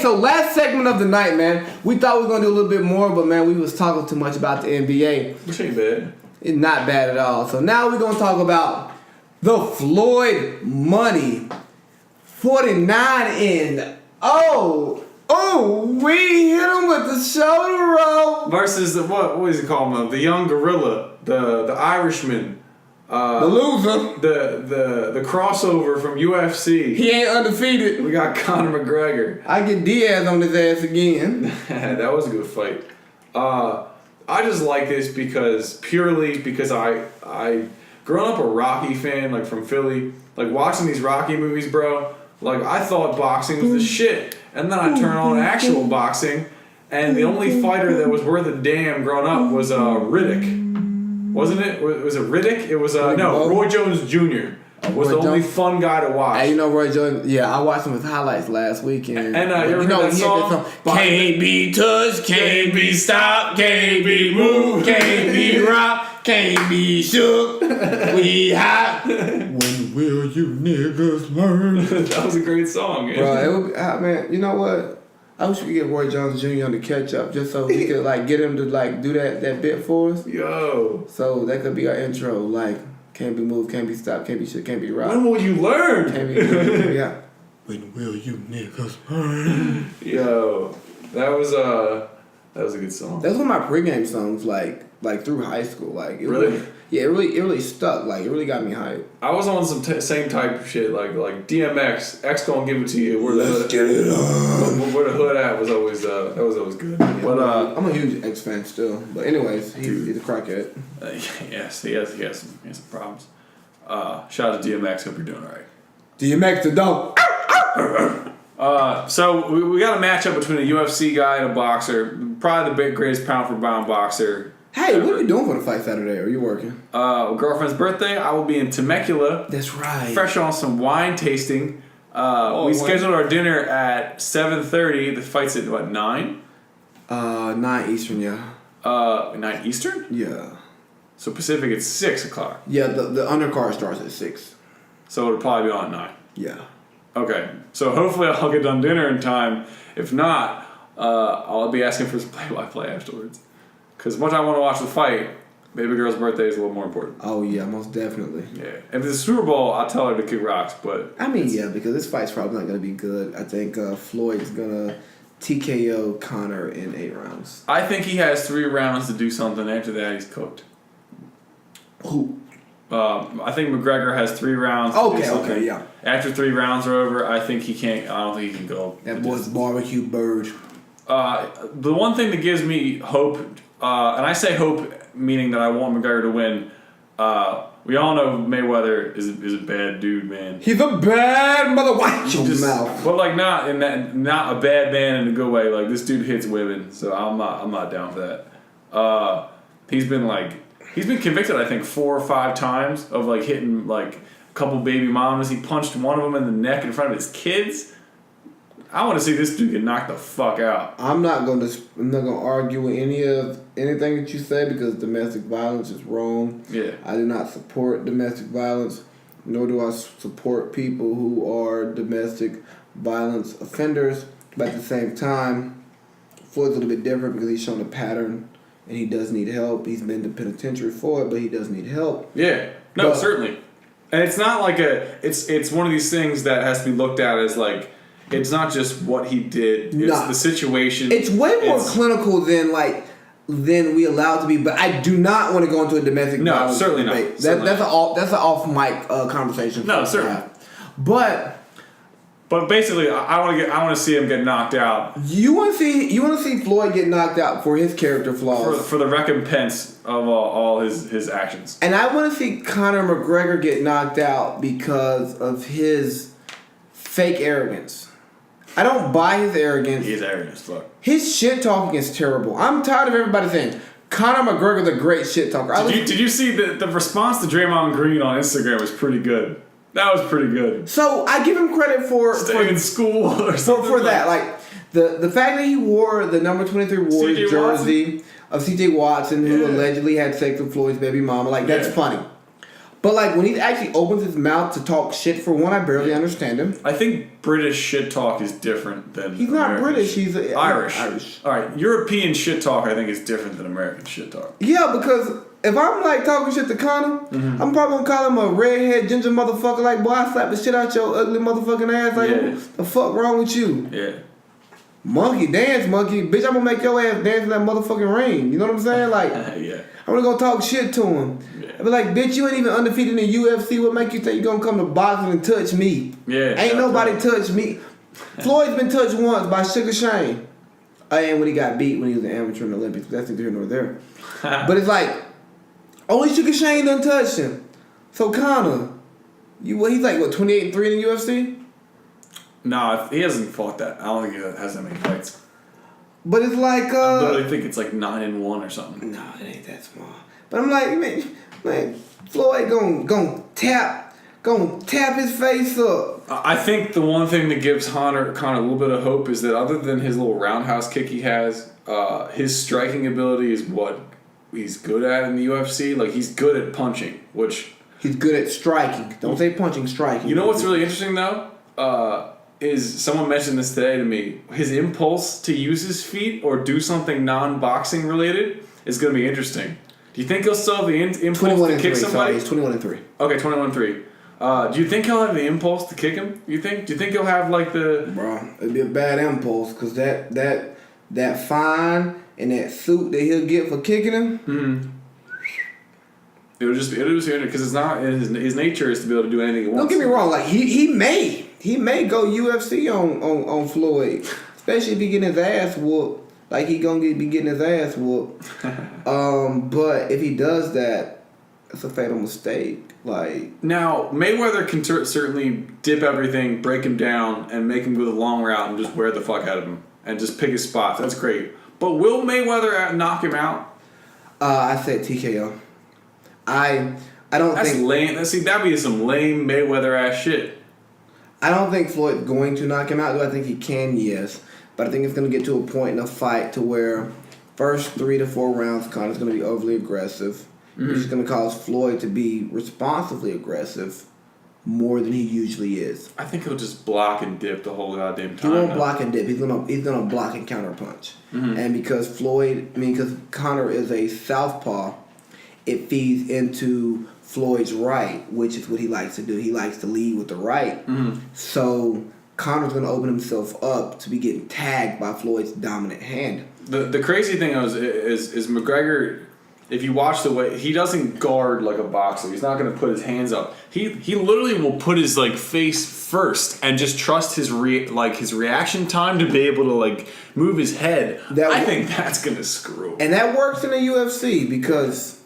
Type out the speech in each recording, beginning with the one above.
so last segment of the night, man. We thought we were gonna do a little bit more, but man, we was talking too much about the NBA. Which ain't bad. It's not bad at all. So now we're gonna talk about the Floyd money. 49-0. Oh, we hit him with the shoulder roll. Versus the what is he called? The young gorilla, the Irishman. The loser. The crossover from UFC. He ain't undefeated. We got Conor McGregor. I get Diaz on his ass again. That was a good fight. I just like this purely because I growing up a Rocky fan, like from Philly, like watching these Rocky movies, bro. Like I thought boxing was the shit, and then I turn on actual boxing, and the only fighter that was worth a damn growing up was Riddick. Wasn't it? Was it Riddick? It was no, Roy Jones Jr. was the only fun guy to watch. Hey, you know Roy Jones? Yeah, I watched him with highlights last weekend. And you know that song? Can't be touched, can't be stopped, can't be moved, can't be rocked, can't be shook. We hot. When will you niggas learn? That was a great song, man. Bro, it would be, man, you know what? I wish we could get Roy Jones Jr. on the catch up just so we could like get him to like do that bit for us. Yo. So that could be our intro, like can't be moved, can't be stopped, can't be shit, can't be rocked. When will you learn? Can't be yeah. When will you niggas learn? Yo, that was a good song. That's one of my pregame songs, like through high school. Like it really? It really stuck. Like it really got me hyped. I was on some same type of shit, like DMX. X gonna give it to you. Let's get it on. Where the hood at was always that was always good. Yeah, but I'm a huge X fan still. But anyways, he's a crackhead. Yes, he has some problems. Shout out to DMX. Hope you're doing all right. DMX the dog. So we got a matchup between a UFC guy and a boxer. Probably the greatest pound for pound boxer. Hey, what are you doing for the fight Saturday? Are you working? Girlfriend's birthday. I will be in Temecula. That's right. Fresh on some wine tasting. We scheduled our dinner at 7:30. The fight's at what, 9? 9 Eastern, yeah. 9 Eastern? Yeah. So Pacific, it's 6 o'clock. Yeah, the undercard starts at 6. So it'll probably be on at 9. Yeah. Okay. So hopefully I'll get done dinner in time. If not, I'll be asking for some play-by-play afterwards. Because much I want to watch the fight, baby girl's birthday is a little more important. Oh, yeah, most definitely. Yeah. If it's the Super Bowl, I'll tell her to kick rocks, but... I mean, yeah, because this fight's probably not going to be good. I think Floyd's going to TKO Conor in 8 rounds. I think he has 3 rounds to do something. After that, he's cooked. Who? I think McGregor has 3 rounds. Okay, yeah. After 3 rounds are over, I think he can't. I don't think he can go. That boy's barbecue bird. The one thing that gives me hope, and I say hope meaning that I want McGregor to win. We all know Mayweather is a bad dude, man. He's a bad mother. Watch your mouth. But like not a bad man in a good way. Like this dude hits women, so I'm not down for that. He's been convicted, I think, 4 or 5 times of like hitting like a couple baby mamas. He punched one of them in the neck in front of his kids. I want to see this dude get knocked the fuck out. I'm not gonna argue with anything that you say because domestic violence is wrong. Yeah. I do not support domestic violence, nor do I support people who are domestic violence offenders. But at the same time, Floyd's a little bit different because he's shown a pattern and he does need help. He's been to penitentiary for it, but he does need help. Yeah. No, certainly. And it's not like it's one of these things that has to be looked at as like, it's not just what he did. It's the situation. It's way more clinical than we allow it to be. But I do not want to go into a domestic violence. No, certainly debate. not. That's an off mic conversation. No, certainly. But basically, I want to see him get knocked out. You want to see Floyd get knocked out for his character flaws, for the recompense of all his actions. And I want to see Conor McGregor get knocked out because of his fake arrogance. I don't buy his arrogance. He's arrogant as fuck. His shit talking is terrible. I'm tired of everybody saying Conor McGregor's a great shit talker. Did you see the response to Draymond Green on Instagram was pretty good. That was pretty good. So I give him credit for staying in school or something for that. Like the fact that he wore the number 23 Warriors jersey of C.J. Watson, who allegedly had sex with Floyd's baby mama. Like that's funny. But like when he actually opens his mouth to talk shit, for one, I barely understand him. I think British shit talk is different than He's not American British. shit. He's Irish. Irish. All right, European shit talk I think is different than American shit talk. Yeah, because if I'm like talking shit to Connor, I'm probably gonna call him a redhead ginger motherfucker. Like, boy, I slap the shit out your ugly motherfucking ass. Like, what the fuck wrong with you? Yeah. Monkey, dance, monkey. Bitch, I'm gonna make your ass dance in that motherfucking ring. You know what I'm saying? Like, Yeah. I'm gonna go talk shit to him. Yeah. I be like, bitch, you ain't even undefeated in the UFC. What make you think you gonna come to boxing and touch me? Yeah. Ain't nobody touch me. Floyd's been touched once by Sugar Shane. And when he got beat when he was an amateur in the Olympics. That's neither here nor there. But it's like, only Sugar Shane done touched him. So Conor, he's like, what, 28-3 in the UFC? No, he hasn't fought that. I don't think he has that many fights. But it's like, I literally think it's like 9-1 or something. No, it ain't that small. But I'm like, man, Floyd gonna tap his face up. I think the one thing that gives Conor a little bit of hope is that other than his little roundhouse kick he has, his striking ability is what he's good at in the UFC. Like, he's good at punching, which... He's good at striking. Don't say punching, striking. You know what's really interesting, though? Is someone mentioned this today to me. His impulse to use his feet or do something non-boxing related is going to be interesting. Do you think he'll still have the impulse to kick somebody? Sorry, he's 21-3. Okay, 21-3. Do you think he'll have the impulse to kick him? Do you think he'll have like the... Bro, it'd be a bad impulse because that fine and that suit that he'll get for kicking him. Mm-hmm. It'll just because it's not his nature is to be able to do anything he wants. Don't get me wrong, like he may go UFC on Floyd, especially if he getting his ass whooped. Like he gonna be getting his ass whooped. But if he does that, it's a fatal mistake. Like now, Mayweather can certainly dip everything, break him down, and make him go the long route and just wear the fuck out of him and just pick his spots. That's great. But will Mayweather knock him out? I said TKO. I don't That's think lame. See, that'd be some lame Mayweather ass shit. I don't think Floyd's going to knock him out. Do I think he can? Yes. But I think it's going to get to a point in a fight to where first 3 to 4 rounds, Conor's going to be overly aggressive. Which is going to cause Floyd to be responsibly aggressive more than he usually is. I think he'll just block and dip the whole goddamn He time. won't block and dip. He's gonna block and counter punch. And because Conor is a southpaw, it feeds into Floyd's right, which is what he likes to do. He likes to lead with the right. So Conor's going to open himself up to be getting tagged by Floyd's dominant hand. The crazy thing is McGregor, if you watch the way, he doesn't guard like a boxer. He's not going to put his hands up. He literally will put his like face first and just trust his reaction time to be able to like move his head. I think that's going to screw him. And that works in the UFC because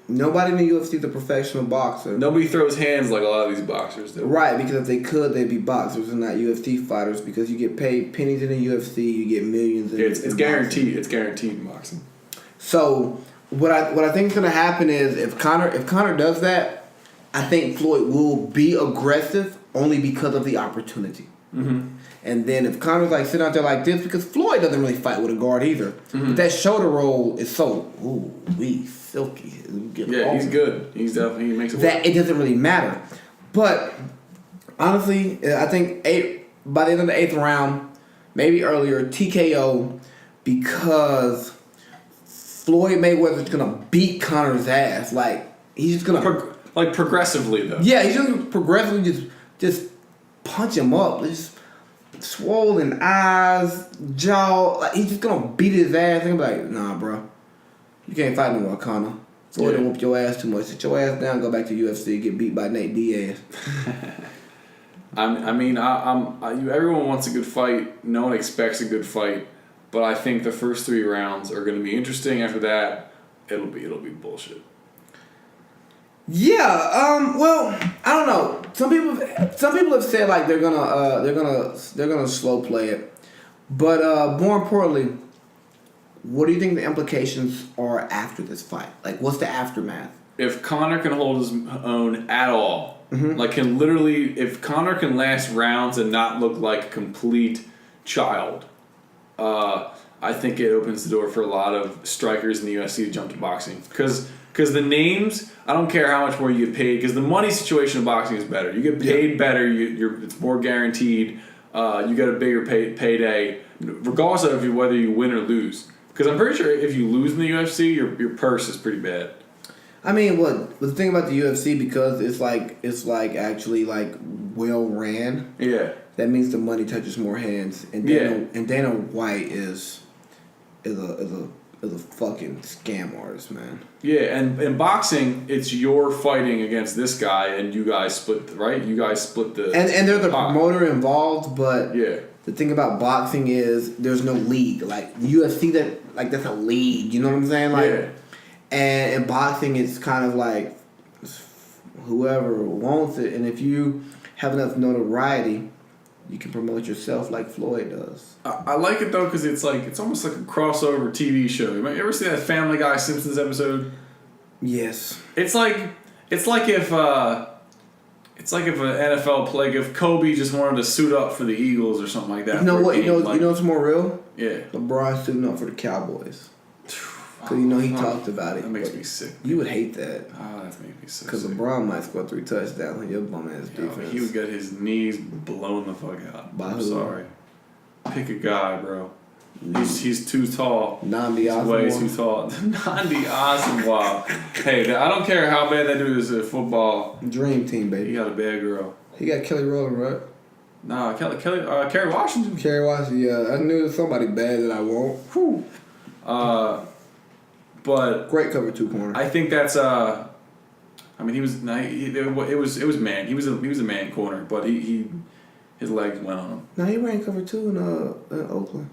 nobody in the UFC is a professional boxer. Nobody throws hands like a lot of these boxers do. Right, because if they could, they'd be boxers and not UFC fighters because you get paid pennies in the UFC, you get millions in It's guaranteed. boxing. It's guaranteed in boxing. So what I think is going to happen is if Conor does that, I think Floyd will be aggressive only because of the opportunity. And then if Conor's like sitting out there like this, because Floyd doesn't really fight with a guard either, but that shoulder roll is so silky. Yeah, he's good. He makes it work. That it doesn't really matter. But honestly, I think by the end of the 8th round, maybe earlier, TKO, because Floyd Mayweather's gonna beat Conor's ass. Like he's just gonna progressively though. Yeah, he's gonna progressively just punch him up. Just swollen eyes, jaw. Like he's just gonna beat his ass. And be like, nah, bro, you can't fight no more, Conor. Floyd don't whoop your ass too much. Sit your ass down. Go back to UFC. Get beat by Nate Diaz. Everyone wants a good fight. No one expects a good fight. But I think the first 3 rounds are going to be interesting. After that, it'll be bullshit. Yeah. Well, I don't know. Some people have said like they're gonna slow play it, but more importantly, what do you think the implications are after this fight? Like, what's the aftermath? If Conor can hold his own at all, if Conor can last rounds and not look like a complete child. I I think it opens the door for a lot of strikers in the UFC to jump to boxing. Because the names, I don't care how much more you get paid, because the money situation in boxing is better. You get paid better, it's more guaranteed, you get a bigger payday, regardless of whether you win or lose. Because I'm pretty sure if you lose in the UFC, your purse is pretty bad. I mean, the thing about the UFC, because it's like actually like well ran. Yeah. That means the money touches more hands, and Dana White is a fucking scam artist, man. Yeah, and in boxing, it's you're fighting against this guy, and you guys split, right? You guys split the... And they're the promoter involved, but yeah. The thing about boxing is there's no league. Like, the UFC, that's a league, you know what I'm saying? Like, yeah. And in boxing, it's kind of like whoever wants it, and if you have enough notoriety, you can promote yourself like Floyd does. I like it though because it's almost like a crossover TV show. You ever see that Family Guy Simpsons episode? Yes. It's like if an NFL player, if Kobe just wanted to suit up for the Eagles or something like that. You know what? You know what's more real? Yeah. LeBron suiting up for the Cowboys. Because he talked about it. That makes me sick. You would hate that. Oh, that makes me sick. Because LeBron might score 3 touchdowns on your bum ass defense. He would get his knees blown the fuck out. I'm sorry. Pick a guy, bro. He's too tall. Namdi Asamoah. Way too tall. Namdi Asamoah. Hey, I don't care how bad that dude is at football. Dream team, baby. He got a bad girl. He got Kelly Rowland, right? Nah, Kerry Washington. Kerry Washington, yeah. I knew somebody bad that I won't. Whew. But great cover 2 corner. I think that's I mean, it was man. He was a man corner, but his legs went on him. No, he ran cover 2 in Oakland.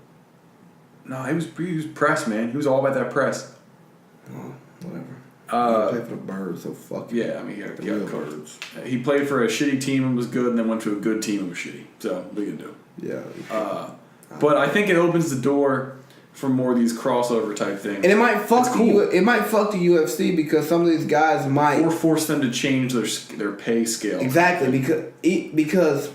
No, he was press, man. He was all about that press. Oh, whatever. He played for the Birds, so fuck it. Yeah, I mean, he got Birds. He played for a shitty team and was good, and then went to a good team and was shitty. So what are you gonna do? Yeah. But I think it opens the door for more of these crossover type things. And it might fuck it might fuck the UFC because some of these guys might, or force them to change their pay scale. Exactly, because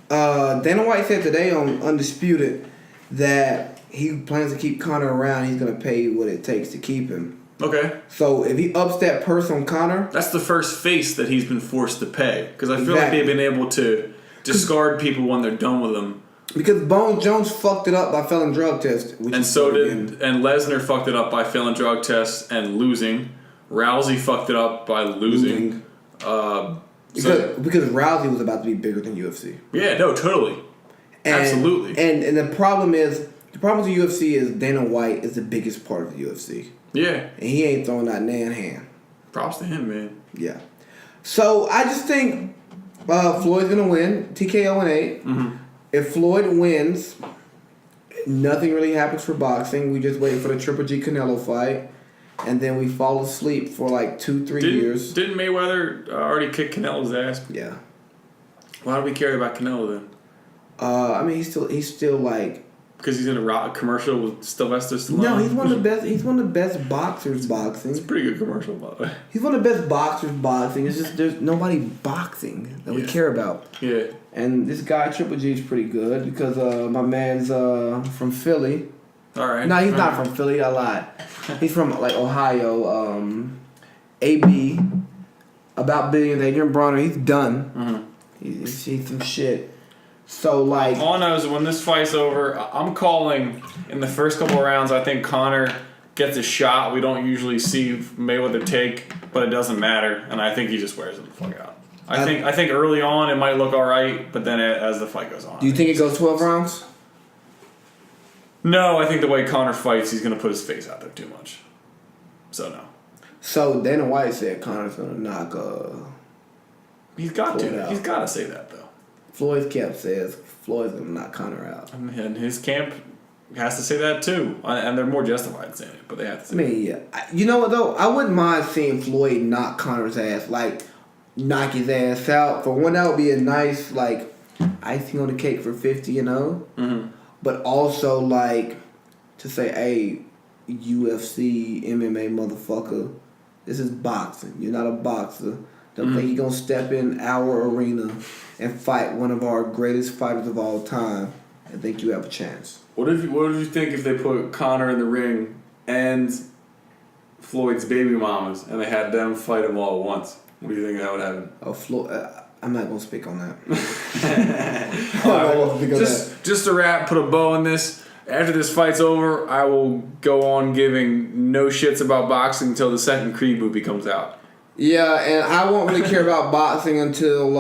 Dana White said today on Undisputed that he plans to keep Conor around. He's gonna pay what it takes to keep him. Okay. So if he ups that purse on Conor, that's the first face that he's been forced to pay, because I feel like they've been able to discard people when they're done with them. Because Bones Jones fucked it up by failing drug tests. And so did Lesnar fucked it up by failing drug tests and losing. Rousey fucked it up by losing. Because Rousey was about to be bigger than UFC. Yeah, no, totally. Absolutely. And the problem with the UFC is Dana White is the biggest part of the UFC. Yeah. And he ain't throwing that nan hand. Props to him, man. Yeah. So I just think Floyd's gonna win. TKO in 8. Mm-hmm. If Floyd wins, nothing really happens for boxing. We just wait for the Triple G Canelo fight, and then we fall asleep for like 2-3 years. Didn't Mayweather already kick Canelo's ass? Yeah. Why do we care about Canelo then? I mean, he's still like, because he's in a rock commercial with Sylvester Stallone. No, he's one of the best. He's one of the best boxers boxing. It's a pretty good commercial, by the way. He's one of the best boxers boxing. It's just there's nobody boxing that we care about. Yeah. And this guy Triple G is pretty good because my man's from Philly. All right. No, he's not from Philly. I lied. He's from like Ohio. AB, about billion. Adrian Bronner. He's done. Mm-hmm. He's some shit. So like, all I know is when this fight's over, I'm calling in the first couple of rounds. I think Conor gets a shot we don't usually see Mayweather take, but it doesn't matter, and I think he just wears him the fuck out. I think early on it might look all right, but then as the fight goes on, do you think it goes 12 rounds? No, I think the way Conor fights, he's gonna put his face out there too much. So no. So Dana White said Conor's gonna knock. He's got Floyd to. out. He's got to say that though. Floyd's camp says Floyd's gonna knock Conor out. And his camp has to say that too, and they're more justified in saying it, but they have to say. I mean, yeah. You know what though? I wouldn't mind seeing Floyd knock Conor's ass, like knock his ass out. For one, that would be a nice like icing on the cake for 50, you know. Mm-hmm. But also like to say, hey, UFC, MMA motherfucker, this is boxing. You're not a boxer. Don't think you're gonna step in our arena and fight one of our greatest fighters of all time I think you have a chance. What if you think if they put Conor in the ring and Floyd's baby mamas and they had them fight him all at once? What do you think that would happen? Oh, Floyd. I'm not gonna speak on that. Just to wrap, put a bow in this. After this fight's over, I will go on giving no shits about boxing until the second Creed movie comes out. Yeah, and I won't really care about boxing until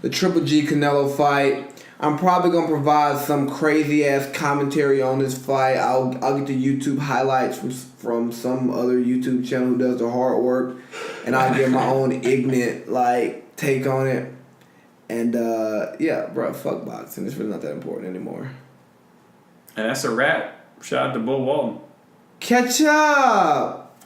the Triple G Canelo fight. I'm probably gonna provide some crazy ass commentary on this fight. I'll get the YouTube highlights from some other YouTube channel who does the hard work, and I'll give my own ignorant take on it. And yeah, bro, fuck boxing. It's really not that important anymore. And that's a wrap. Shout out to Bo Walton. Catch up.